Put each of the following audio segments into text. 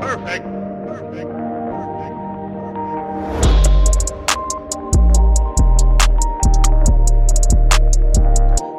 तो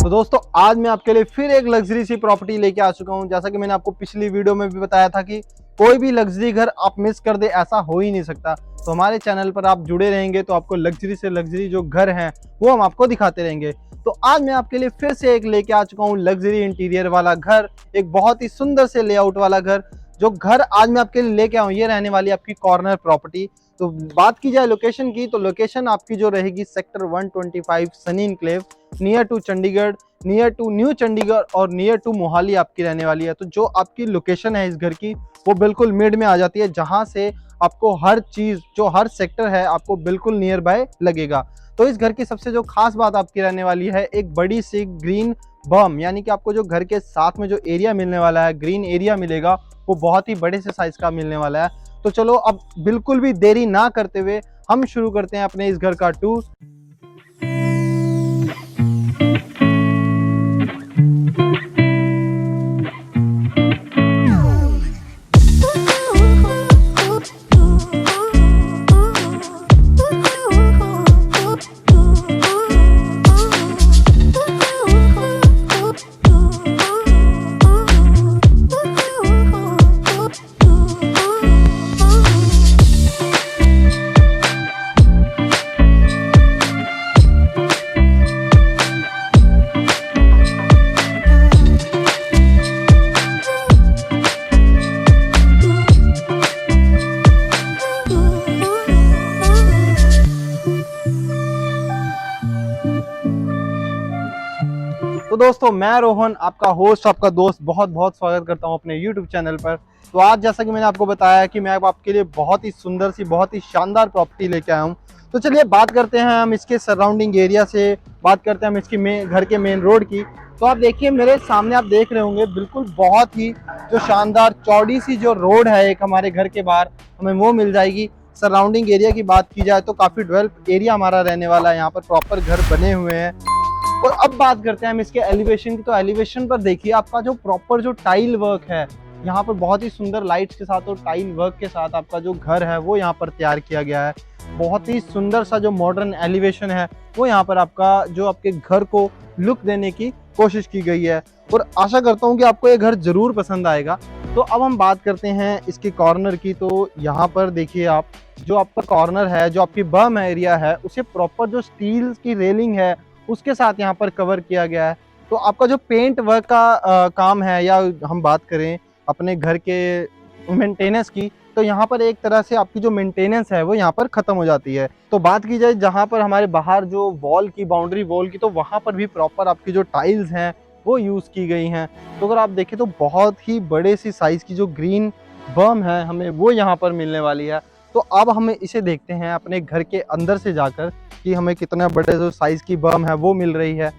दोस्तों आज मैं आपके लिए फिर एक लग्जरी सी प्रॉपर्टी लेके आ चुका हूं। जैसा कि मैंने आपको पिछली वीडियो में भी बताया था कि कोई भी लग्जरी घर आप मिस कर दे ऐसा हो ही नहीं सकता। तो हमारे चैनल पर आप जुड़े रहेंगे तो आपको लग्जरी से लग्जरी जो घर हैं वो हम आपको दिखाते रहेंगे। तो आज मैं आपके लिए फिर से एक लेके आ चुका हूँ लग्जरी इंटीरियर वाला घर, एक बहुत ही सुंदर से लेआउट वाला घर। जो घर आज मैं आपके लिए लेके आऊँ ये रहने वाली आपकी कॉर्नर प्रॉपर्टी। तो बात की जाए लोकेशन की, तो लोकेशन आपकी जो रहेगी sector 125 Sunny enclave, near to Chandigarh, near to new Chandigarh और नियर टू मोहाली आपकी रहने वाली है। तो जो आपकी लोकेशन है इस घर की वो बिल्कुल मिड में आ जाती है, जहां से आपको हर चीज जो हर सेक्टर है आपको बिल्कुल नियर बाय लगेगा। तो इस घर की सबसे जो खास बात आपकी रहने वाली है एक बड़ी सी ग्रीन बम, यानी कि आपको जो घर के साथ में जो एरिया मिलने वाला है, ग्रीन एरिया मिलेगा, वो बहुत ही बड़े से साइज का मिलने वाला है। तो चलो अब बिल्कुल भी देरी ना करते हुए हम शुरू करते हैं अपने इस घर का टूर। तो दोस्तों मैं रोहन आपका होस्ट, आपका दोस्त, बहुत बहुत स्वागत करता हूं अपने YouTube चैनल पर। तो आज जैसा कि मैंने आपको बताया कि मैं आपके लिए बहुत ही सुंदर सी, बहुत ही शानदार प्रॉपर्टी लेके आया हूं। तो चलिए बात करते हैं हम इसके सराउंडिंग एरिया से, बात करते हैं हम इसकी घर के मेन रोड की। तो आप देखिए मेरे सामने आप देख रहे होंगे बिल्कुल बहुत ही जो शानदार चौड़ी सी जो रोड है एक हमारे घर के बाहर हमें वो मिल जाएगी। सराउंडिंग एरिया की बात की जाए तो काफ़ी डेवलप एरिया हमारा रहने वाला है, यहाँ पर प्रॉपर घर बने हुए हैं। और अब बात करते हैं हम इसके एलिवेशन की। तो एलिवेशन पर देखिए आपका जो प्रॉपर जो टाइल वर्क है यहाँ पर बहुत ही सुंदर लाइट्स के साथ और टाइल वर्क के साथ आपका जो घर है वो यहाँ पर तैयार किया गया है। बहुत ही सुंदर सा जो मॉडर्न एलिवेशन है वो यहाँ पर आपका जो आपके घर को लुक देने की कोशिश की गई है, और आशा करता हूँ कि आपको ये घर जरूर पसंद आएगा। तो अब हम बात करते हैं इसके कॉर्नर की। तो यहाँ पर देखिए आप जो आपका कॉर्नर है, जो आपकी बम एरिया है, उसे प्रॉपर जो स्टील की रेलिंग है उसके साथ यहाँ पर कवर किया गया है। तो आपका जो पेंट वर्क का काम है, या हम बात करें अपने घर के मेंटेनेंस की, तो यहाँ पर एक तरह से आपकी जो मेंटेनेंस है वो यहाँ पर ख़त्म हो जाती है। तो बात की जाए जहाँ पर हमारे बाहर जो वॉल की बाउंड्री वॉल की, तो वहाँ पर भी प्रॉपर आपकी जो टाइल्स हैं वो यूज़ की गई हैं। तो अगर आप देखें तो बहुत ही बड़े सी साइज़ की जो ग्रीन बम है हमें वो यहाँ पर मिलने वाली है। तो अब हम इसे देखते हैं अपने घर के अंदर से जाकर कि हमें कितना बड़े जो साइज़ की बम है वो मिल रही है,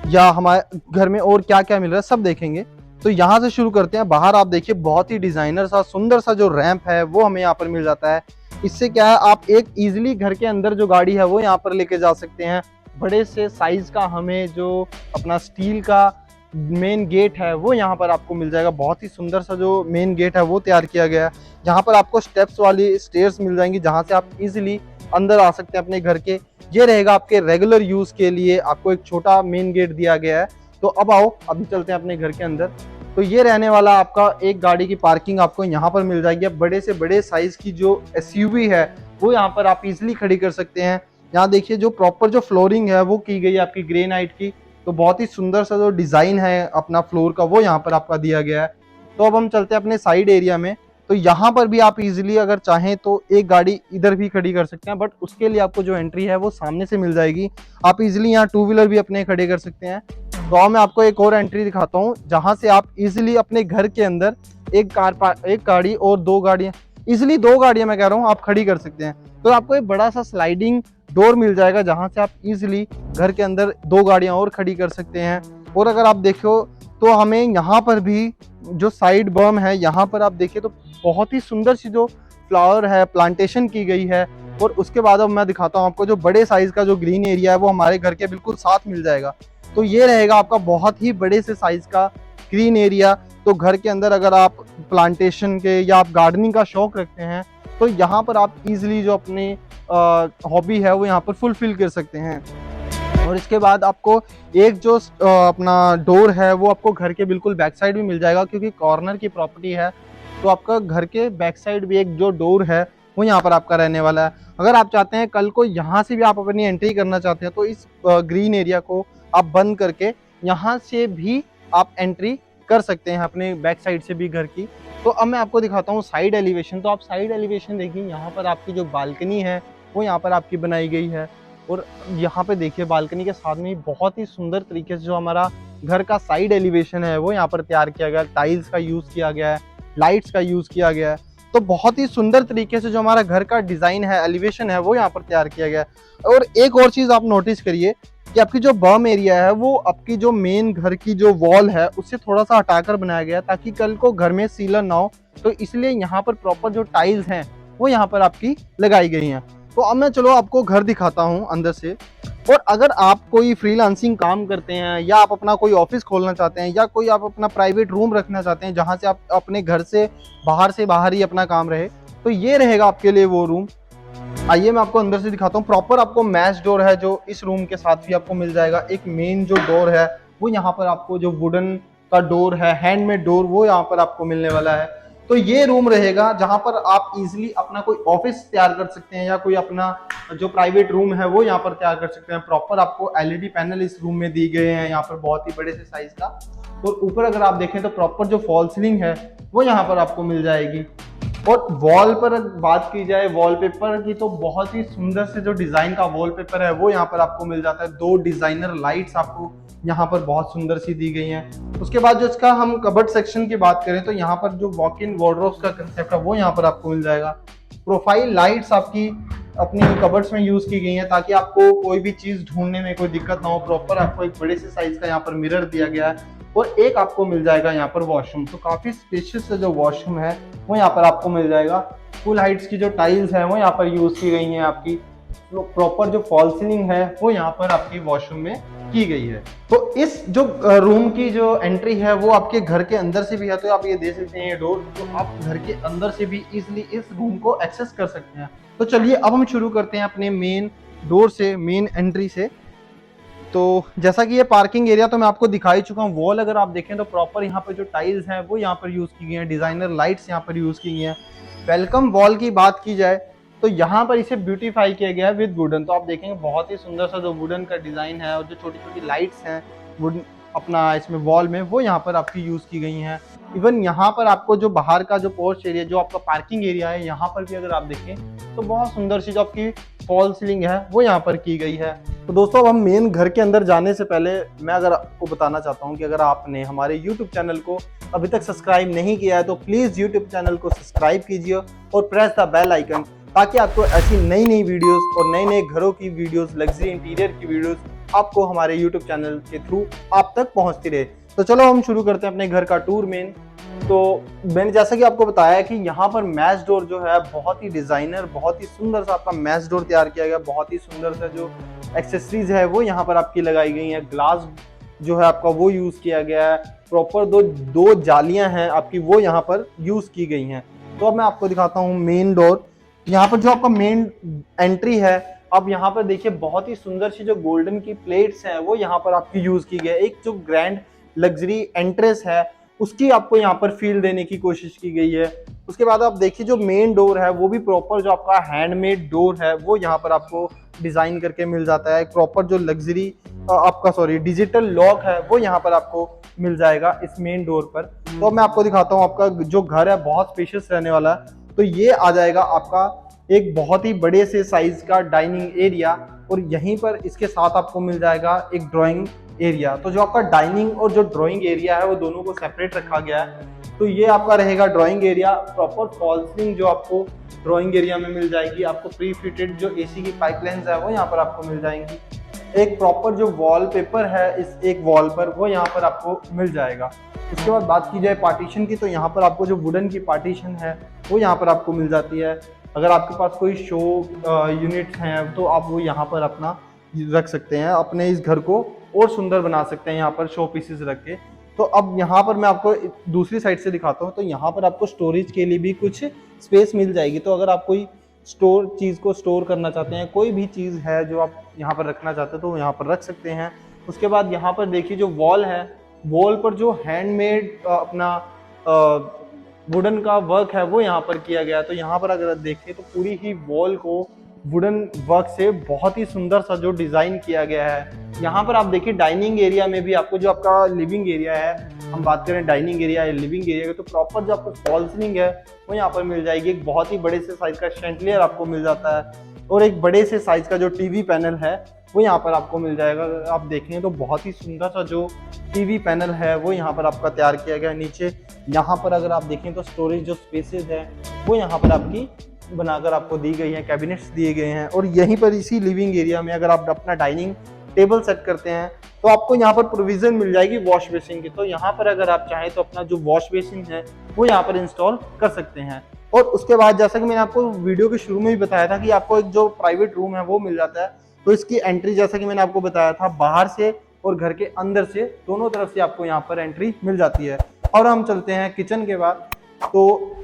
या हमारे घर में और क्या क्या मिल रहा है सब देखेंगे। तो यहाँ से शुरू करते हैं। बाहर आप देखिए बहुत ही डिज़ाइनर सा सुंदर सा जो रैंप है वो हमें यहाँ पर मिल जाता है। इससे क्या है आप एक ईजिली घर के अंदर जो गाड़ी है वो यहाँ पर लेके जा सकते हैं। बड़े से साइज़ का हमें जो अपना स्टील का मेन गेट है वो यहाँ पर आपको मिल जाएगा। बहुत ही सुंदर सा जो मेन गेट है वो तैयार किया गया है। यहाँ पर आपको स्टेप्स वाली स्टेयर्स मिल जाएंगी जहाँ से आप इजीली अंदर आ सकते हैं अपने घर के। ये रहेगा आपके रेगुलर यूज के लिए, आपको एक छोटा मेन गेट दिया गया है। तो अब आओ अभी चलते हैं अपने घर के अंदर। तो ये रहने वाला आपका एक गाड़ी की पार्किंग आपको यहाँ पर मिल जाएगी। अब बड़े से बड़े साइज की जो एसयूवी है वो यहाँ पर आप इजीली खड़ी कर सकते हैं। यहाँ देखिए जो प्रॉपर जो फ्लोरिंग है वो की गई है आपकी ग्रेनाइट की। तो बहुत ही सुंदर सा जो डिजाइन है अपना फ्लोर का वो यहाँ पर आपका दिया गया है। तो अब हम चलते हैं अपने साइड एरिया में। तो यहाँ पर भी आप इजीली अगर चाहें तो एक गाड़ी इधर भी खड़ी कर सकते हैं, बट उसके लिए आपको जो एंट्री है वो सामने से मिल जाएगी। आप इजीली यहाँ टू व्हीलर भी अपने खड़े कर सकते हैं। तो मैं आपको एक और एंट्री दिखाता हूँ जहाँ से आप इजीली अपने घर के अंदर एक गाड़ी और दो गाड़ियाँ, इजीली दो गाड़ियाँ मैं कह रहा हूँ, आप खड़ी कर सकते हैं। तो आपको एक बड़ा सा स्लाइडिंग डोर मिल जाएगा जहाँ से आप इजीली घर के अंदर दो गाड़ियाँ और खड़ी कर सकते हैं। और अगर आप देखो तो हमें यहाँ पर भी जो साइड बर्म है यहाँ पर आप देखिए तो बहुत ही सुंदर सी जो फ्लावर है प्लांटेशन की गई है। और उसके बाद अब मैं दिखाता हूँ आपको जो बड़े साइज का जो ग्रीन एरिया है वो हमारे घर के बिल्कुल साथ मिल जाएगा। तो ये रहेगा आपका बहुत ही बड़े से साइज का ग्रीन एरिया। तो घर के अंदर अगर आप प्लांटेशन के या आप गार्डनिंग का शौक रखते हैं तो यहाँ पर आप इजीली जो अपनी हॉबी है वो यहाँ पर फुलफिल कर सकते हैं। और इसके बाद आपको एक जो अपना डोर है वो आपको घर के बिल्कुल बैक साइड भी मिल जाएगा, क्योंकि कॉर्नर की प्रॉपर्टी है तो आपका घर के बैक साइड भी एक जो डोर है वो यहाँ पर आपका रहने वाला है। अगर आप चाहते हैं कल को यहाँ से भी आप अपनी एंट्री करना चाहते हैं तो इस ग्रीन एरिया को आप बंद करके यहाँ से भी आप एंट्री कर सकते हैं अपने बैक साइड से भी घर की। तो अब मैं आपको दिखाता हूँ साइड एलिवेशन। तो आप साइड एलिवेशन देखिए, यहाँ पर आपकी जो बालकनी है वो यहाँ पर आपकी बनाई गई है। और यहाँ पे देखिए बालकनी के साथ में बहुत ही सुंदर तरीके से जो हमारा घर का साइड एलिवेशन है वो यहाँ पर तैयार किया गया है। टाइल्स का यूज़ किया गया है, लाइट्स का यूज़ किया गया है। तो बहुत ही सुंदर तरीके से जो हमारा घर का डिज़ाइन है, एलिवेशन है वो यहाँ पर तैयार किया गया है। और एक और चीज़ आप नोटिस करिए कि आपकी जो बर्म एरिया है वो आपकी जो मेन घर की जो वॉल है उससे थोड़ा सा हटाकर बनाया गया है ताकि कल को घर में सीलन ना हो। तो इसलिए यहाँ पर प्रॉपर जो टाइल्स हैं वो यहाँ पर आपकी लगाई गई हैं। तो अब मैं चलो आपको घर दिखाता हूँ अंदर से। और अगर आप कोई फ्रीलांसिंग काम करते हैं या आप अपना कोई ऑफिस खोलना चाहते हैं या कोई आप अपना प्राइवेट रूम रखना चाहते हैं जहाँ से आप अपने घर से बाहर ही अपना काम रहे, तो ये रहेगा आपके लिए वो रूम। आइए मैं आपको अंदर से दिखाता हूँ। प्रॉपर आपको मैच डोर है जो इस रूम के साथ भी आपको मिल जाएगा। एक मेन जो डोर है वो यहाँ पर आपको जो वुडन का डोर है, हैंडमेड डोर, वो यहाँ पर आपको मिलने वाला है। तो ये रूम रहेगा जहाँ पर आप इजीली अपना कोई ऑफिस तैयार कर सकते हैं या कोई अपना जो प्राइवेट रूम है वो यहाँ पर तैयार कर सकते हैं। प्रॉपर आपको एलईडी पैनल इस रूम में दी गए हैं यहाँ पर बहुत ही बड़े से साइज का। और ऊपर अगर आप देखें तो प्रॉपर जो फॉल सीलिंग है वो यहाँ पर आपको मिल जाएगी। और वॉल पर बात की जाए वॉलपेपर की, तो बहुत ही सुंदर से जो डिजाइन का वॉलपेपर है वो यहाँ पर आपको मिल जाता है। 2 डिजाइनर लाइट्स आपको यहाँ पर बहुत सुंदर सी दी गई हैं। उसके बाद जो इसका हम कबर्ड सेक्शन की बात करें तो यहाँ पर जो वॉक इन वार्डरोब्स का कंसेप्ट है वो यहाँ पर आपको मिल जाएगा। प्रोफाइल लाइट्स आपकी अपनी कबर्ड्स में यूज की गई हैं ताकि आपको कोई भी चीज ढूंढने में कोई दिक्कत ना हो। प्रॉपर आपको एक बड़े से साइज का यहाँ पर मिरर दिया गया है और एक आपको मिल जाएगा यहाँ पर वॉशरूम। तो काफी स्पेशियस जो वॉशरूम है वो यहाँ पर आपको मिल जाएगा। फुल हाइट्स की जो टाइल्स है वो यहाँ पर यूज की गई हैं आपकी। तो प्रॉपर जो फॉल सीलिंग है वो यहाँ पर आपकी वॉशरूम में की गई है। तो इस जो रूम की जो एंट्री है वो आपके घर के अंदर से भी है। तो आप ये देख सकते हैं ये डोर, तो आप घर के अंदर से भी इजिली इस रूम को एक्सेस कर सकते हैं। तो चलिए अब हम शुरू करते हैं अपने मेन डोर से, मेन एंट्री से। तो जैसा कि ये पार्किंग एरिया तो मैं आपको दिखा ही चुका हूँ। वॉल अगर आप देखें तो प्रॉपर यहाँ पर जो टाइल्स हैं वो यहाँ पर यूज की गई हैं, डिजाइनर लाइट्स यहाँ पर यूज की गई हैं। वेलकम वॉल की बात की जाए तो यहाँ पर इसे ब्यूटीफाई किया गया है विद वुडन। तो आप देखेंगे बहुत ही सुंदर सा जो वुडन का डिजाइन है और जो छोटी छोटी लाइट्स हैं वुडन अपना इसमें वॉल में वो यहाँ पर आपकी यूज की गई हैं। इवन यहाँ पर आपको जो बाहर का जो पोर्च एरिया जो आपका पार्किंग एरिया है यहाँ पर भी अगर आप देखें तो बहुत सुंदर सी जो आपकी फॉल सीलिंग है वो यहाँ पर की गई है। तो दोस्तों अब हम मेन घर के अंदर जाने से पहले मैं अगर आपको बताना चाहता हूँ कि अगर आपने हमारे YouTube चैनल को अभी तक सब्सक्राइब नहीं किया है तो प्लीज YouTube चैनल को सब्सक्राइब कीजिए और प्रेस द बेल आइकन, ताकि आपको ऐसी नई नई वीडियोस और नए नए घरों की वीडियोस, लग्जरी इंटीरियर की वीडियोस आपको हमारे YouTube चैनल के थ्रू आप तक पहुंचती रहे। तो चलो हम शुरू करते हैं अपने घर का टूर मेन। तो मैंने जैसा कि आपको बताया कि यहाँ पर मैच डोर जो है बहुत ही डिजाइनर, बहुत ही सुंदर सा आपका मैच डोर तैयार किया गया। बहुत ही सुंदर सा जो एक्सेसरीज है वो यहाँ पर आपकी लगाई गई है। ग्लास जो है आपका वो यूज किया गया है। प्रॉपर दो जालियां हैं आपकी वो यहाँ पर यूज की गई हैं। तो अब मैं आपको दिखाता हूँ मेन डोर। यहाँ पर जो आपका मेन एंट्री है, अब यहाँ पर देखिए बहुत ही सुंदर सी जो गोल्डन की प्लेट्स हैं वो यहाँ पर आपकी यूज की गई है। एक जो ग्रैंड लग्जरी एंट्रेंस है उसकी आपको यहाँ पर फील देने की कोशिश की गई है। उसके बाद आप देखिए जो मेन डोर है वो भी प्रॉपर जो आपका हैंडमेड डोर है वो यहाँ पर आपको डिजाइन करके मिल जाता है। प्रॉपर जो लग्जरी डिजिटल लॉक है वो यहाँ पर आपको मिल जाएगा इस मेन डोर पर। तो मैं आपको दिखाता हूँ आपका जो घर है बहुत स्पेशियस रहने वाला है। तो ये आ जाएगा आपका एक बहुत ही बड़े से साइज का डाइनिंग एरिया और यहीं पर इसके साथ आपको मिल जाएगा एक ड्राइंग एरिया। तो जो आपका डाइनिंग और जो ड्राइंग एरिया है वो दोनों को सेपरेट रखा गया है। तो ये आपका रहेगा drawing area. Proper fall ceiling जो आपको ड्राइंग एरिया में मिल जाएगी। आपको प्री फिटेड जो एसी की पाइपलाइंस है वो यहाँ पर आपको मिल जाएंगी। एक प्रॉपर जो वॉलपेपर है इस एक वॉल पर वो यहाँ पर आपको मिल जाएगा। उसके बाद बात की जाए पार्टीशन की, तो यहाँ पर आपको जो वुडन की पार्टीशन है वो यहाँ पर आपको मिल जाती है। अगर आपके पास कोई शो यूनिट्स हैं तो आप वो यहाँ पर अपना रख सकते हैं, अपने इस घर को और सुंदर बना सकते हैं यहाँ पर शो पीसेस रख के। तो अब यहाँ पर मैं आपको दूसरी साइड से दिखाता हूँ। तो यहाँ पर आपको स्टोरेज के लिए भी कुछ स्पेस मिल जाएगी। तो अगर आप कोई चीज़ को स्टोर करना चाहते हैं, कोई भी चीज़ है जो आप यहाँ पर रखना चाहते हैं, तो यहाँ पर रख सकते हैं। उसके बाद यहाँ पर देखिए जो वॉल है, वॉल पर जो हैंडमेड अपना वुडन का वर्क है वो यहाँ पर किया गया है। तो यहाँ पर अगर आप देखें तो पूरी ही वॉल को वुडन वर्क से बहुत ही सुंदर सा जो डिजाइन किया गया है। यहाँ पर आप देखिए डाइनिंग एरिया में भी आपको जो आपका लिविंग एरिया है, हम बात करें डाइनिंग एरिया या लिविंग एरिया की, तो प्रॉपर जो आपको फॉल सीलिंग है वो यहाँ पर मिल जाएगी। एक बहुत ही बड़े से साइज का शैंडलियर आपको मिल जाता है और एक बड़े से साइज का जो टीवी पैनल है वो यहाँ पर आपको मिल जाएगा। अगर आप देखें तो बहुत ही सुंदर सा जो टीवी पैनल है वो यहाँ पर आपका तैयार किया गया है। नीचे यहाँ पर अगर आप देखें तो स्टोरेज जो स्पेसेस है वो यहाँ पर आपकी बनाकर आपको दी गई है, कैबिनेट्स दिए गए हैं। और यहीं पर इसी लिविंग एरिया में अगर आप अपना डाइनिंग टेबल सेट करते हैं तो आपको यहाँ पर प्रोविजन मिल जाएगी वॉश बेसिन की। तो यहाँ पर अगर आप चाहें तो अपना जो वॉश बेसिन है वो यहाँ पर इंस्टॉल कर सकते हैं। और उसके बाद जैसा कि मैंने आपको वीडियो के शुरू में भी बताया था कि आपको एक जो प्राइवेट रूम है वो मिल जाता है। तो इसकी एंट्री जैसा कि मैंने आपको बताया था बाहर से और घर के अंदर से दोनों तरफ से आपको यहाँ पर एंट्री मिल जाती है। और हम चलते हैं किचन के बाद। तो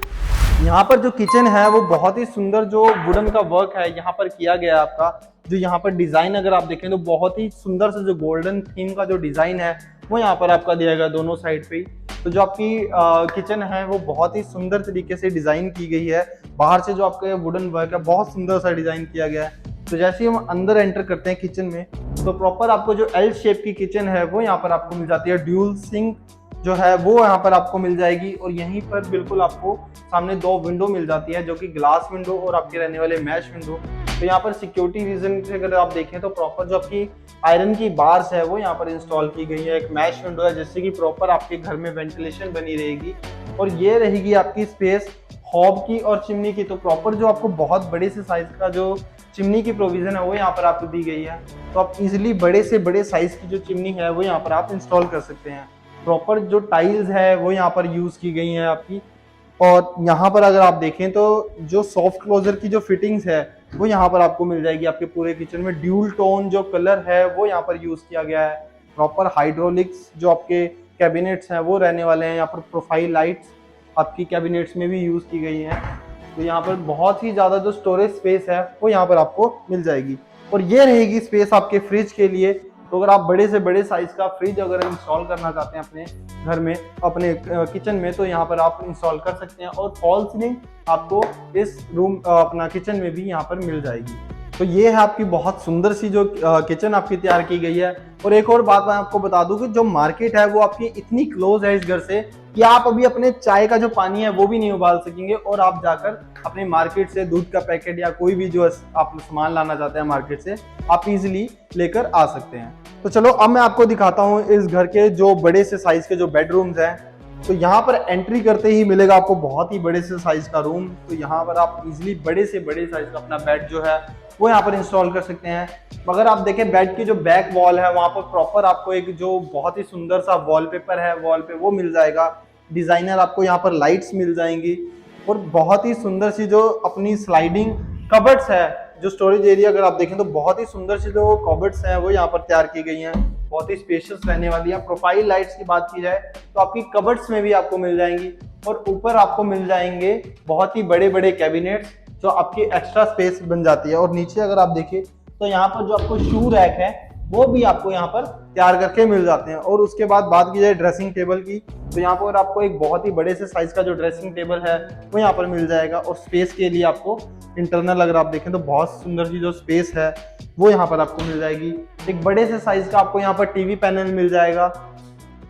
यहाँ पर जो किचन है वो बहुत ही सुंदर जो वुडन का वर्क है यहाँ पर किया गया है। आपका जो यहाँ पर डिजाइन अगर आप देखें तो बहुत ही सुंदर से जो गोल्डन थीम का जो डिजाइन है वो यहाँ पर आपका दिया गया दोनों साइड पे। तो जो आपकी किचन है वो बहुत ही सुंदर तरीके से डिजाइन की गई है। बाहर से जो आपका वुडन वर्क है बहुत सुंदर सा डिजाइन किया गया है। तो जैसे ही हम अंदर एंटर करते हैं किचन में तो प्रॉपर आपको जो एल शेप की किचन है वो यहाँ पर आपको मिल जाती है। ड्यूल सिंक जो है वो यहाँ पर आपको मिल जाएगी और यहीं पर बिल्कुल आपको सामने दो विंडो मिल जाती है जो कि ग्लास विंडो और आपके रहने वाले मैश विंडो। तो यहाँ पर सिक्योरिटी रीजन से अगर आप देखें तो प्रॉपर जो आपकी आयरन की बार्स है वो यहाँ पर इंस्टॉल की गई है। एक मैश विंडो है जिससे कि प्रॉपर आपके घर में वेंटिलेशन बनी रहेगी। और ये रहेगी आपकी स्पेस हॉब की और चिमनी की। तो प्रॉपर जो आपको बहुत बड़े से साइज का जो चिमनी की प्रोविजन है वो यहाँ पर आपको दी गई है। तो आप इजिली बड़े से बड़े साइज की जो चिमनी है वो यहाँ पर आप इंस्टॉल कर सकते हैं। प्रॉपर जो टाइल्स है वो यहाँ पर यूज की गई हैं आपकी। और यहाँ पर अगर आप देखें तो जो सॉफ्ट क्लोजर की जो फिटिंग्स है वो यहाँ पर आपको मिल जाएगी आपके पूरे किचन में। ड्यूल टोन जो कलर है वो यहाँ पर यूज किया गया है। प्रॉपर हाइड्रोलिक्स जो आपके कैबिनेट्स हैं वो रहने वाले हैं। यहाँ पर प्रोफाइल लाइट्स आपकी कैबिनेट्स में भी यूज की गई हैं। तो यहाँ पर बहुत ही ज्यादा जो स्टोरेज स्पेस है वो यहाँ पर आपको मिल जाएगी। और ये रहेगी स्पेस आपके फ्रिज के लिए। तो अगर आप बड़े से बड़े साइज का फ्रिज अगर इंस्टॉल करना चाहते हैं अपने घर में, अपने किचन में, तो यहाँ पर आप इंस्टॉल कर सकते हैं। और फॉल सीलिंग आपको इस रूम अपना किचन में भी यहाँ पर मिल जाएगी। तो ये है आपकी बहुत सुंदर सी जो किचन आपकी तैयार की गई है। और एक और बात मैं आपको बता दूं कि जो मार्केट है वो आपकी इतनी क्लोज है इस घर से कि आप अभी अपने चाय का जो पानी है वो भी नहीं उबाल सकेंगे और आप जाकर अपने मार्केट से दूध का पैकेट या कोई भी जो आप सामान लाना चाहते हैं मार्केट से आप इजीली लेकर आ सकते हैं। तो चलो अब मैं आपको दिखाता हूँ इस घर के जो बड़े से साइज के जो बेडरूम्स हैं। तो यहाँ पर एंट्री करते ही मिलेगा आपको बहुत ही बड़े से साइज का रूम। तो यहाँ पर आप इजीली बड़े से बड़े साइज का अपना बेड जो है वो यहाँ पर इंस्टॉल कर सकते हैं। अगर आप देखें बेड की जो बैक वॉल है वहाँ पर प्रॉपर आपको एक जो बहुत ही सुंदर सा वॉलपेपर है वॉल पे वो मिल जाएगा। डिजाइनर आपको यहाँ पर लाइट्स मिल जाएंगी और बहुत ही सुंदर सी जो अपनी स्लाइडिंग कबर्ड्स है जो स्टोरेज एरिया अगर आप देखें तो बहुत ही सुंदर सी जो कबर्ड्स हैं वो यहाँ पर तैयार की गई हैं। बहुत ही स्पेशियस रहने वाली है। प्रोफाइल लाइट्स की बात की जाए तो आपकी कबर्ड्स में भी आपको मिल जाएंगी और ऊपर आपको मिल जाएंगे बहुत ही बड़े बड़े कैबिनेट्स जो आपकी एक्स्ट्रा स्पेस बन जाती है। और नीचे अगर आप देखिए तो यहाँ पर जो आपको शू रैक है वो भी आपको यहाँ पर तैयार करके मिल जाते हैं। और उसके बाद बात की जाए ड्रेसिंग टेबल की तो यहाँ पर आपको एक बहुत ही बड़े से साइज का जो ड्रेसिंग टेबल है वो यहाँ पर मिल जाएगा। और स्पेस के लिए आपको इंटरनल अगर आप देखें तो बहुत सुंदर सी जो स्पेस है वो यहाँ पर आपको मिल जाएगी। एक बड़े से साइज का आपको यहाँ पर टीवी पैनल मिल जाएगा।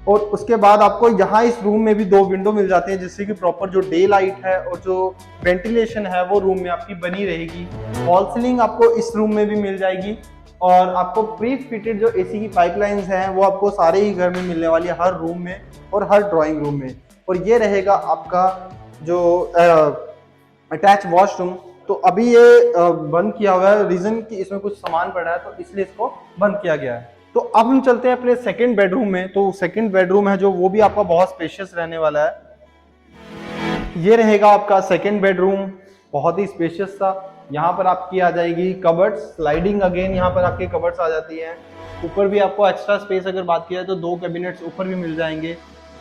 और उसके बाद आपको यहाँ इस रूम में भी दो विंडो मिल जाते हैं जिससे कि प्रॉपर जो डे लाइट है और जो वेंटिलेशन है वो रूम में आपकी बनी रहेगी। फॉल सीलिंग आपको इस रूम में भी मिल जाएगी। और आपको प्री फिटेड जो एसी की पाइपलाइंस हैं वो आपको सारे ही घर में मिलने वाली है, हर रूम में और हर ड्राइंग रूम में। और ये रहेगा आपका जो अटैच वॉशरूम। तो अभी ये बंद किया हुआ है, रीजन कि इसमें कुछ सामान पड़ा है तो इसलिए इसको बंद किया गया है। तो अब हम चलते हैं अपने सेकंड बेडरूम में। तो सेकंड बेडरूम है जो वो भी आपका बहुत स्पेशियस रहने वाला है। ये रहेगा आपका सेकंड बेडरूम, बहुत ही स्पेशियस सा। यहाँ पर आपकी आ जाएगी कबर्ड्स, स्लाइडिंग अगेन यहाँ पर आपके कबर्ड्स आ जाती हैं। ऊपर भी आपको एक्स्ट्रा स्पेस अगर बात की जाए तो दो कैबिनेट्स ऊपर भी मिल जाएंगे।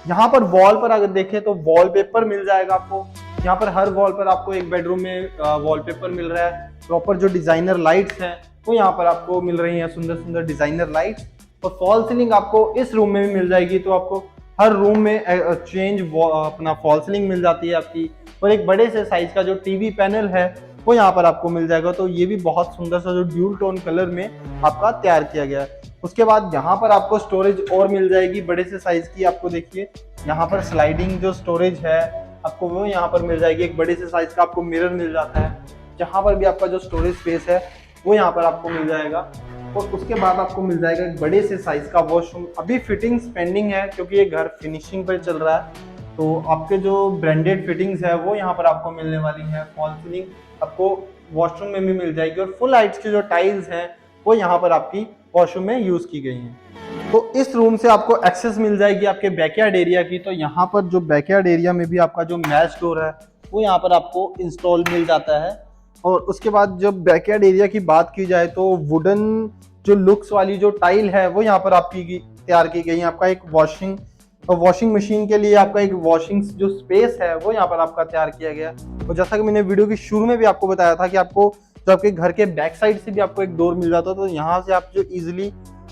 यहाँ पर वॉल पर अगर देखें तो वॉलपेपर मिल जाएगा आपको। यहाँ पर हर वॉल पर आपको एक बेडरूम में वॉलपेपर मिल रहा है। प्रॉपर जो डिजाइनर लाइट्स हैं वो यहाँ पर आपको मिल रही हैं, सुंदर सुंदर डिजाइनर लाइट्स। और फॉल सीलिंग आपको इस रूम में भी मिल जाएगी, तो आपको हर रूम में चेंज अपना फॉल सीलिंग मिल जाती है आपकी। और एक बड़े से साइज का जो टीवी पैनल है वो यहाँ पर आपको मिल जाएगा। तो ये भी बहुत सुंदर सा जो ड्यूल टोन कलर में आपका तैयार किया गया है। उसके बाद यहाँ पर आपको स्टोरेज और मिल जाएगी बड़े से साइज की। आपको देखिए यहाँ पर स्लाइडिंग जो स्टोरेज है आपको वो यहाँ पर मिल जाएगी। एक बड़े से साइज का आपको मिरर मिल जाता है। जहाँ पर भी आपका जो स्टोरेज स्पेस है वो यहाँ पर आपको मिल जाएगा। और उसके बाद आपको मिल जाएगा एक बड़े से साइज का वॉशरूम। अभी फिटिंग्स पेंडिंग है क्योंकि ये घर फिनिशिंग पर चल रहा है, तो आपके जो ब्रांडेड फिटिंग्स है वो यहाँ पर आपको मिलने वाली है। फॉल सीलिंग आपको वॉशरूम में भी मिल जाएगी और फुल हाइट्स की जो टाइल्स हैं वो यहाँ पर आपकी वॉशरूम में यूज की गई हैं। तो इस रूम से आपको एक्सेस मिल जाएगी आपके बैकयार्ड एरिया की। तो यहाँ पर जो बैकयार्ड एरिया में भी आपका जो मैच डोर है वो यहाँ पर आपको इंस्टॉल मिल जाता है। और उसके बाद जब बैकयार्ड एरिया की बात की जाए तो वुडन जो लुक्स वाली जो टाइल है वो यहाँ पर आपकी तैयार की गई है। आपका एक वॉशिंग मशीन के लिए आपका एक वॉशिंग जो स्पेस है वो यहाँ पर आपका तैयार किया गया। और जैसा कि मैंने वीडियो की शुरू में भी आपको बताया था कि आपको जो आपके घर के बैक साइड से भी आपको एक डोर मिल जाता है, तो यहाँ से आप जो इजीली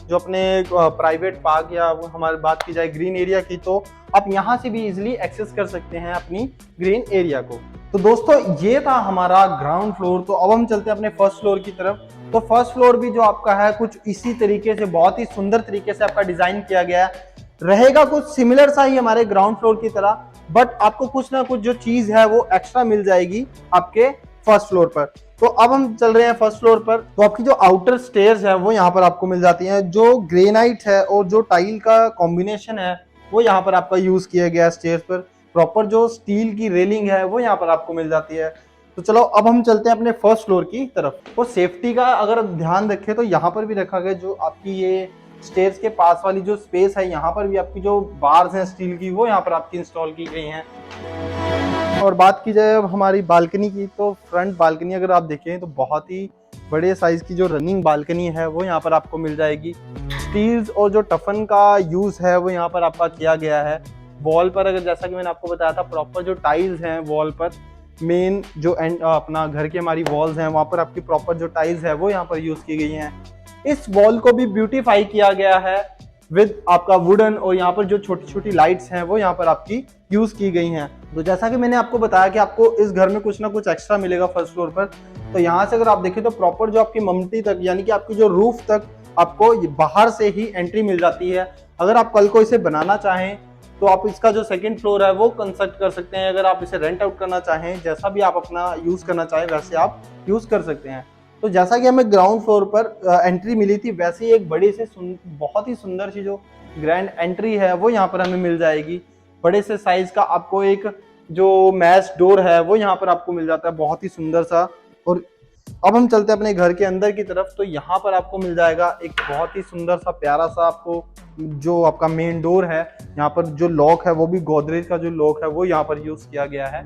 जो अपने प्राइवेट पार्क या हमारी बात की जाए ग्रीन एरिया की, तो आप यहाँ से भी इजीली एक्सेस कर सकते हैं अपनी ग्रीन एरिया को। तो दोस्तों ये था हमारा ग्राउंड फ्लोर। तो अब हम चलते हैं अपने फर्स्ट फ्लोर की तरफ। तो फर्स्ट फ्लोर भी जो आपका है कुछ इसी तरीके से बहुत ही सुंदर तरीके से आपका डिजाइन किया गया है। रहेगा कुछ सिमिलर सा ही हमारे ग्राउंड फ्लोर की तरह, बट आपको कुछ ना कुछ जो चीज है वो एक्स्ट्रा मिल जाएगी आपके फर्स्ट फ्लोर पर। तो अब हम चल रहे हैं फर्स्ट फ्लोर पर। तो आपकी जो आउटर स्टेयर्स है वो यहाँ पर आपको मिल जाती हैं। जो ग्रेनाइट है और जो टाइल का कॉम्बिनेशन है वो यहाँ पर आपका यूज किया गया है स्टेयर्स पर। प्रॉपर जो स्टील की रेलिंग है वो यहाँ पर आपको मिल जाती है। तो चलो अब हम चलते हैं अपने फर्स्ट फ्लोर की तरफ। और सेफ्टी का अगर ध्यान रखें तो यहाँ पर भी रखा गया, जो आपकी ये स्टेयर्स के पास वाली जो स्पेस है यहाँ पर भी आपकी जो बार्स हैं स्टील की वो यहाँ पर आपकी इंस्टॉल की गई हैं। और बात की जाए अब हमारी बालकनी की, तो फ्रंट बालकनी अगर आप देखें तो बहुत ही बड़े साइज की जो रनिंग बालकनी है वो यहाँ पर आपको मिल जाएगी। स्टील्स और जो टफन का यूज है वो यहाँ पर आपका किया गया है। वॉल पर अगर जैसा कि मैंने आपको बताया था प्रॉपर जो टाइल्स हैं वॉल पर, मेन जो अपना घर की हमारी वॉल्स हैं वहाँ पर आपकी प्रॉपर जो टाइल्स है वो यहाँ पर यूज की गई हैं। इस वॉल को भी ब्यूटीफाई किया गया है विद आपका वुडन, और यहाँ पर जो छोटी छोटी लाइट्स हैं वो यहाँ पर आपकी यूज की गई हैं। तो जैसा कि मैंने आपको बताया कि आपको इस घर में कुछ ना कुछ एक्स्ट्रा मिलेगा फर्स्ट फ्लोर पर। तो यहाँ से अगर आप देखें तो प्रॉपर जो आपकी ममटी तक यानी कि आपकी जो रूफ तक आपको बाहर से ही एंट्री मिल जाती है। अगर आप कल को इसे बनाना चाहें तो आप इसका जो सेकंड फ्लोर है वो कंस्ट्रक्ट कर सकते हैं। अगर आप इसे रेंट आउट करना चाहें, जैसा भी आप अपना यूज करना चाहें वैसे आप यूज कर सकते हैं। तो जैसा कि हमें ग्राउंड फ्लोर पर एंट्री मिली थी वैसे ही एक बड़ी से बहुत ही सुंदर सी जो ग्रैंड एंट्री है वो यहाँ पर हमें मिल जाएगी। बड़े से साइज का आपको एक जो मैच डोर है वो यहाँ पर आपको मिल जाता है, बहुत ही सुंदर सा। और अब हम चलते हैं अपने घर के अंदर की तरफ। तो यहाँ पर आपको मिल जाएगा एक बहुत ही सुंदर सा प्यारा सा आपको जो आपका मेन डोर है, यहाँ पर जो लॉक है वो भी गोदरेज का जो लॉक है वो यहाँ पर यूज किया गया है।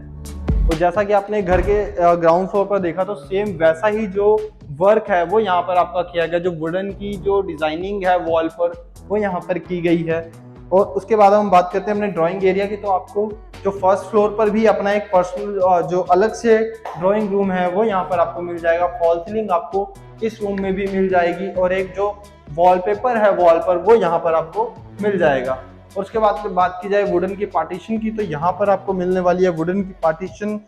तो जैसा कि आपने घर के ग्राउंड फ्लोर पर देखा तो सेम वैसा ही जो वर्क है वो यहाँ पर आपका किया गया। जो वुडन की जो डिजाइनिंग है वॉल पर वो यहाँ पर की गई है। और उसके बाद हम बात करते हैं अपने ड्राइंग एरिया की। तो आपको जो फर्स्ट फ्लोर पर भी अपना एक पर्सनल जो अलग से ड्राइंग रूम है वो यहाँ पर आपको मिल जाएगा। फॉल सीलिंग आपको इस रूम में भी मिल जाएगी और एक जो वॉलपेपर है वॉल पर वो यहाँ पर आपको मिल जाएगा। और उसके बाद बात की जाए वुडन की पार्टीशन की, तो यहाँ पर आपको मिलने वाली है वुडन की पार्टीशन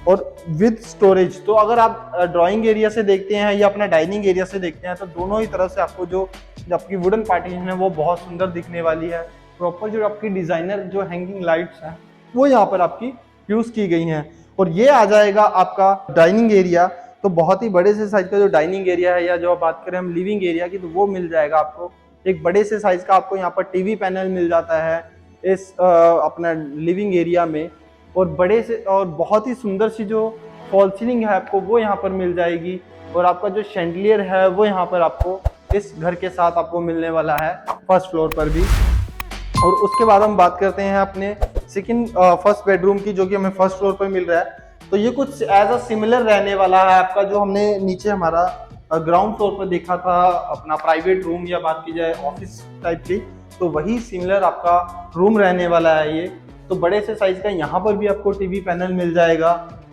और विद स्टोरेज। तो अगर आप ड्राइंग एरिया से देखते हैं या अपना डाइनिंग एरिया से देखते हैं तो दोनों ही तरफ से आपको जो आपकी वुडन पार्टीशन है वो बहुत सुंदर दिखने वाली है। प्रॉपर जो आपकी डिजाइनर जो हैंगिंग लाइट्स हैं वो यहाँ पर आपकी यूज की गई हैं। और ये आ जाएगा आपका डाइनिंग एरिया। तो बहुत ही बड़े से साइज का जो डाइनिंग एरिया है, या जो बात करें हम लिविंग एरिया की, तो वो मिल जाएगा आपको। एक बड़े से साइज का आपको यहाँ पर टीवी पैनल मिल जाता है इस अपना लिविंग एरिया में। और बड़े से और बहुत ही सुंदर सी जो फॉल सीलिंग है आपको वो यहाँ पर मिल जाएगी। और आपका जो शैंडलियर है वो यहाँ पर आपको इस घर के साथ आपको मिलने वाला है फर्स्ट फ्लोर पर भी। और उसके बाद हम बात करते हैं अपने फर्स्ट बेडरूम की, जो कि हमें फर्स्ट फ्लोर पर मिल रहा है। तो ये कुछ एज अ सिमिलर रहने वाला है आपका जो हमने नीचे हमारा ग्राउंड फ्लोर पर देखा था अपना प्राइवेट रूम, या बात की जाए ऑफिस टाइप की। तो वही सिमिलर आपका रूम रहने वाला है ये। तो बड़े से साइज का यहाँ पर भी आपको टीवी पैनल मिल जाएगा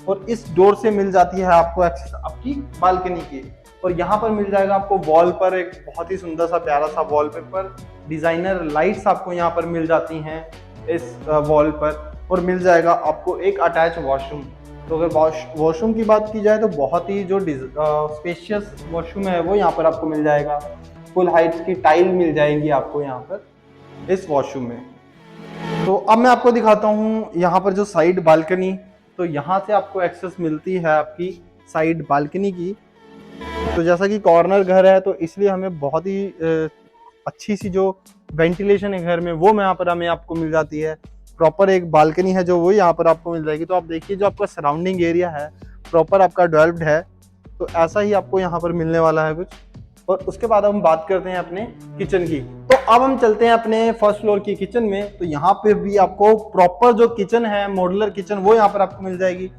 और इस डोर से मिल जाती है आपको एक्सेस आपकी बालकनी की। और यहाँ पर मिल जाएगा आपको वॉल पर एक बहुत ही सुंदर सा प्यारा सा वॉलपेपर, डिजाइनर लाइट्स आपको यहाँ पर मिल जाती हैं इस वॉल पर, और मिल जाएगा आपको एक अटैच वॉशरूम। तो अगर वॉशरूम की बात की जाए तो बहुत ही जो स्पेशियस वॉशरूम है वो यहाँ पर आपको मिल जाएगा। फुल हाइट्स की टाइल मिल जाएंगी आपको यहाँ पर इस वॉशरूम में। तो अब मैं आपको दिखाता हूँ यहाँ पर जो साइड बालकनी, तो यहाँ से आपको एक्सेस मिलती है आपकी साइड बालकनी की। तो जैसा कि कॉर्नर घर है तो इसलिए हमें बहुत ही अच्छी सी जो वेंटिलेशन है घर में वो यहाँ पर हमें आपको मिल जाती है। प्रॉपर एक बालकनी है जो वो यहाँ पर आपको मिल जाएगी। तो आप देखिए जो आपका सराउंडिंग एरिया है प्रॉपर आपका डेवलप्ड है, तो ऐसा ही आपको यहाँ पर मिलने वाला है कुछ। और उसके बाद हम बात करते हैं अपने किचन की। तो अब हम चलते हैं अपने फर्स्ट फ्लोर की किचन में। तो यहाँ पे भी आपको प्रॉपर जो किचन है मॉड्यूलर किचन वो यहाँ पर आपको मिल जाएगी।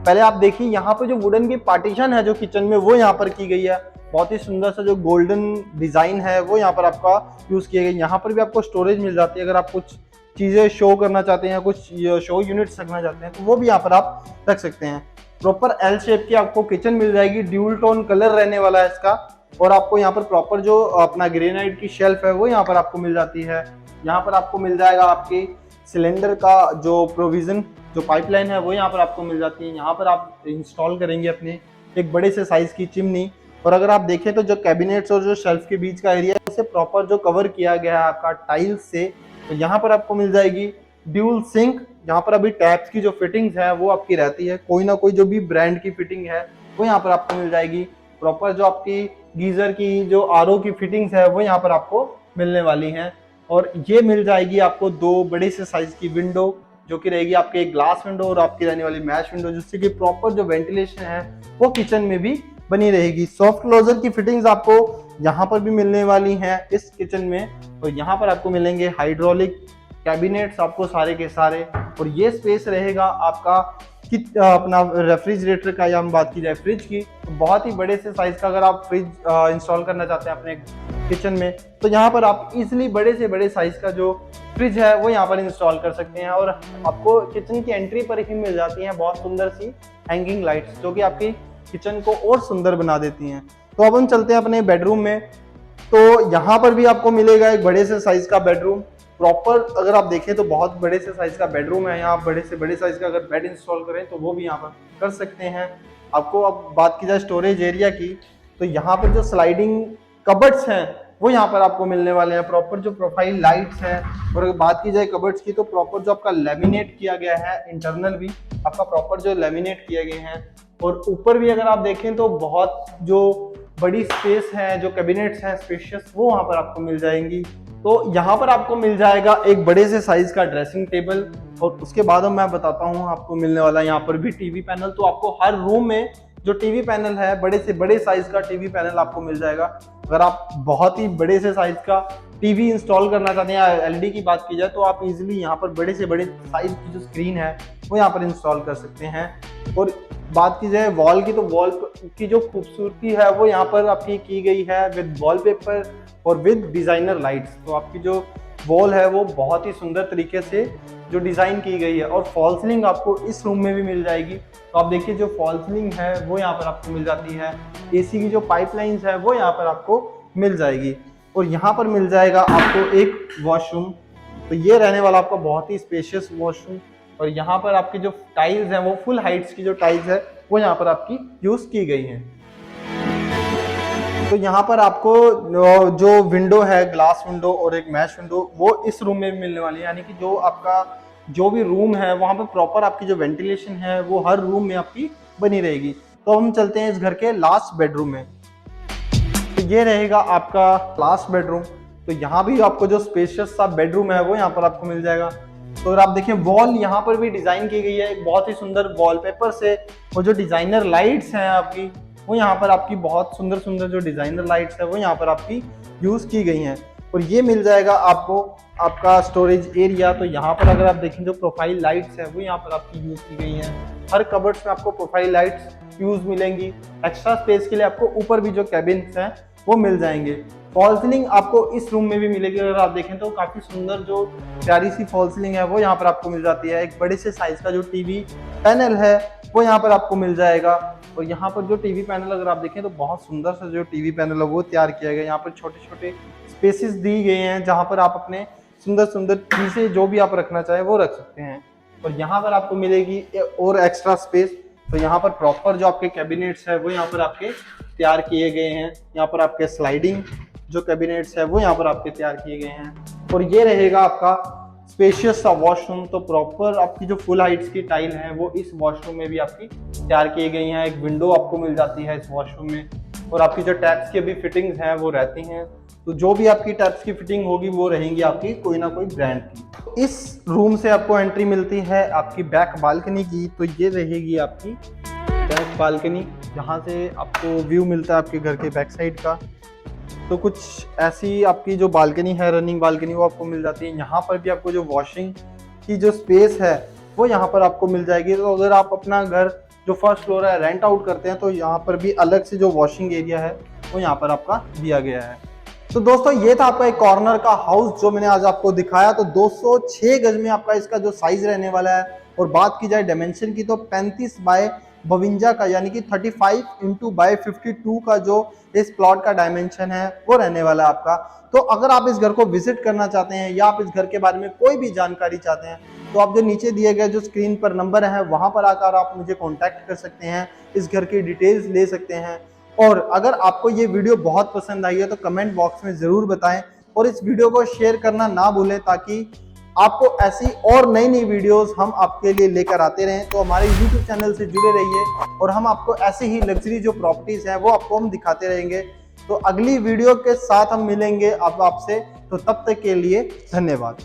पहले आप देखिए यहाँ पर जो वुडन की पार्टीशन है जो किचन में वो यहाँ पर की गई है। बहुत ही सुंदर सा जो गोल्डन डिजाइन है वो यहाँ पर आपका यूज किया गया। यहाँ पर भी आपको स्टोरेज मिल जाती है, अगर आप कुछ चीजें शो करना चाहते हैं, कुछ शो यूनिट्स रखना चाहते हैं तो वो भी यहाँ पर आप रख सकते हैं। प्रॉपर एल शेप की आपको किचन मिल जाएगी, ड्यूल टोन कलर रहने वाला है इसका। और आपको यहाँ पर प्रॉपर जो अपना ग्रेनाइट की शेल्फ है वो यहाँ पर आपको मिल जाती है। यहाँ पर आपको मिल जाएगा आपके सिलेंडर का जो प्रोविजन जो पाइपलाइन है वो यहाँ पर आपको मिल जाती है। यहाँ पर आप इंस्टॉल करेंगे अपने एक बड़े से साइज की चिमनी। और अगर आप देखें तो जो कैबिनेट्स और जो शेल्फ के बीच का एरिया है उसे प्रॉपर जो कवर किया गया है आपका टाइल्स से। तो यहाँ पर आपको मिल जाएगी ड्यूल सिंक। यहाँ पर अभी टैप्स की जो फिटिंग्स है वो आपकी रहती है, कोई ना कोई जो भी ब्रांड की फिटिंग है वो यहाँ पर आपको मिल जाएगी। प्रॉपर जो आपकी गीजर की जो आरओ की फिटिंग्स है वो यहाँ पर आपको मिलने वाली हैं। और ये मिल जाएगी आपको दो बड़े से साइज की विंडो जो कि रहेगी आपके ग्लास विंडो और आपकी रहने वाली मैश विंडो, जिससे कि प्रॉपर जो वेंटिलेशन है वो किचन में भी बनी रहेगी। सॉफ्ट क्लोजर की फिटिंग्स आपको यहाँ पर भी मिलने वाली हैं इस किचन में। और यहाँ पर आपको मिलेंगे हाइड्रोलिक कैबिनेट्स आपको सारे के सारे। और ये स्पेस रहेगा आपका अपना रेफ्रिजरेटर का, या हम बात की जाए फ्रिज की तो बहुत ही बड़े से साइज का अगर आप फ्रिज इंस्टॉल करना चाहते हैं अपने किचन में तो यहाँ पर आप इजिली बड़े से बड़े साइज का जो फ्रिज है वो यहाँ पर इंस्टॉल कर सकते हैं। और आपको किचन की एंट्री पर ही मिल जाती हैं बहुत सुंदर सी हैंगिंग लाइट्स जो कि आपकी किचन को और सुंदर बना देती हैं। तो अब हम चलते हैं अपने बेडरूम में। तो यहाँ पर भी आपको मिलेगा एक बड़े से साइज का बेडरूम। प्रॉपर अगर आप देखें तो बहुत बड़े से साइज का बेडरूम है। यहाँ आप बड़े से बड़े साइज का अगर बेड इंस्टॉल करें तो वो भी यहाँ पर कर सकते हैं। आपको अब बात की जाए स्टोरेज एरिया की तो यहाँ पर जो स्लाइडिंग कबर्ड्स हैं वो यहाँ पर आपको मिलने वाले हैं। प्रॉपर जो प्रोफाइल लाइट्स हैं। और अगर बात की जाए कबर्ड्स की तो प्रॉपर जो आपका लेमिनेट किया गया है, इंटरनल भी आपका प्रॉपर जो लेमिनेट किए गए हैं। और ऊपर भी अगर आप देखें तो बहुत जो बड़ी स्पेस है, जो कैबिनेट्स हैं स्पेशियस, वो वहां पर आपको मिल जाएंगी। तो यहाँ पर आपको मिल जाएगा एक बड़े से साइज का ड्रेसिंग टेबल। और उसके बाद मैं बताता हूँ आपको मिलने वाला यहाँ पर भी टीवी पैनल। तो आपको हर रूम में जो टीवी पैनल है बड़े से बड़े साइज का टीवी पैनल आपको मिल जाएगा। अगर आप बहुत ही बड़े से साइज का टीवी इंस्टॉल करना चाहते हैं या एलईडी की बात की जाए तो आप इजीली यहाँ पर बड़े से बड़े साइज की जो स्क्रीन है वो यहाँ पर इंस्टॉल कर सकते हैं। और बात की जाए वॉल की तो वॉल की जो खूबसूरती है वो यहाँ पर आपकी की गई है विद वॉलपेपर और विद डिजाइनर लाइट्स। तो आपकी जो वॉल है वो बहुत ही सुंदर तरीके से जो डिजाइन की गई है। और फॉल सीलिंग आपको इस रूम में भी मिल जाएगी। तो आप देखिए जो फॉल सीलिंग है वो यहाँ पर आपको मिल जाती है। एसी की जो पाइपलाइंस है वो यहाँ पर आपको मिल जाएगी। और यहाँ पर मिल जाएगा आपको एक वॉशरूम। तो ये रहने वाला आपका बहुत ही स्पेशियस वॉशरूम। और यहाँ पर आपकी जो टाइल्स हैं वो फुल हाइट्स की जो टाइल्स है वो यहाँ पर आपकी यूज की गई हैं। तो यहाँ पर आपको जो विंडो है, ग्लास विंडो और एक मैश विंडो, वो इस रूम में भी मिलने वाली है। यानी कि जो आपका जो भी रूम है वहाँ पर प्रॉपर आपकी जो वेंटिलेशन है वो हर रूम में आपकी बनी रहेगी। तो हम चलते हैं इस घर के लास्ट बेडरूम में। तो ये रहेगा आपका लास्ट बेडरूम। तो यहाँ भी आपको जो स्पेशियस सा बेडरूम है वो यहाँ पर आपको मिल जाएगा। तो अगर आप देखें वॉल यहाँ पर भी डिजाइन की गई है एक बहुत ही सुंदर वॉलपेपर से। और जो डिजाइनर लाइट्स हैं आपकी वो यहाँ पर आपकी बहुत सुंदर सुंदर जो डिजाइनर लाइट्स है वो यहाँ पर आपकी यूज की गई हैं। और ये मिल जाएगा आपको आपका स्टोरेज एरिया। तो यहाँ पर अगर आप देखें जो प्रोफाइल लाइट्स है वो यहाँ पर आपकी यूज की गई हैं। हर कबर्ड्स में आपको प्रोफाइल लाइट्स यूज मिलेंगी। एक्स्ट्रा स्पेस के लिए आपको ऊपर भी जो कैबिन्स हैं वो मिल जाएंगे। फॉल सीलिंग आपको इस रूम में भी मिलेगी। अगर आप देखें तो काफी सुंदर जो प्यारी सी फॉल सीलिंग है वो यहाँ पर आपको मिल जाती है। एक बड़े से साइज का जो टीवी पैनल है वो यहाँ पर आपको मिल जाएगा। और यहाँ पर जो टीवी पैनल अगर आप देखें तो बहुत सुंदर सा जो टीवी पैनल है वो तैयार किया गया। यहाँ पर छोटे छोटे स्पेसेस दी गए हैं जहाँ पर आप अपने सुंदर सुंदर चीजें जो भी आप रखना चाहें वो रख सकते हैं। और यहाँ पर आपको मिलेगी और एक्स्ट्रा स्पेस। तो यहाँ पर प्रॉपर जो आपके कैबिनेट्स है वो यहाँ पर आपके तैयार किए गए हैं। यहाँ पर आपके स्लाइडिंग जो कैबिनेट्स है वो यहाँ पर आपके तैयार किए गए हैं। और ये रहेगा आपका स्पेशियस सा वॉशरूम। तो प्रॉपर आपकी जो फुल हाइट्स की टाइल है वो इस वॉशरूम में भी आपकी तैयार की गई हैं। एक विंडो आपको मिल जाती है इस वॉशरूम में। और आपकी जो टैप्स की अभी फिटिंग्स हैं वो रहती हैं। तो जो भी आपकी टैप्स की फिटिंग होगी वो रहेंगी आपकी कोई ना कोई ब्रांड की। इस रूम से आपको एंट्री मिलती है आपकी बैक बालकनी की। तो ये रहेगी आपकी बैक बालकनी, जहाँ से आपको व्यू मिलता है आपके घर के बैक साइड का। तो कुछ ऐसी आपकी जो बालकनी है, रनिंग बालकनी, वो आपको मिल जाती है। यहाँ पर भी आपको जो वॉशिंग की जो स्पेस है वो यहाँ पर आपको मिल जाएगी। तो अगर आप अपना घर जो फर्स्ट फ्लोर है रेंट आउट करते हैं तो यहाँ पर भी अलग से जो वॉशिंग एरिया है वो यहाँ पर आपका दिया गया है। तो दोस्तों ये था आपका एक कॉर्नर का हाउस जो मैंने आज आपको दिखाया। तो 206 गज में आपका इसका जो साइज रहने वाला है। और बात की जाए डायमेंशन की तो 35 बाय 52 का यानी कि 35 इंटू बाय 52 का जो इस प्लॉट का डायमेंशन है वो रहने वाला है आपका। तो अगर आप इस घर को विजिट करना चाहते हैं या आप इस घर के बारे में कोई भी जानकारी चाहते हैं तो आप जो नीचे दिए गए जो स्क्रीन पर नंबर है वहां पर आकर आप मुझे कॉन्टैक्ट कर सकते हैं, इस घर की डिटेल्स ले सकते हैं। और अगर आपको ये वीडियो बहुत पसंद आई है तो कमेंट बॉक्स में जरूर बताएं और इस वीडियो को शेयर करना ना भूलें ताकि आपको ऐसी और नई नई वीडियोस हम आपके लिए लेकर आते रहें। तो हमारे YouTube चैनल से जुड़े रहिए और हम आपको ऐसे ही लग्जरी जो प्रॉपर्टीज हैं वो आपको हम दिखाते रहेंगे। तो अगली वीडियो के साथ हम मिलेंगे अब आपसे। तो तब तक के लिए धन्यवाद।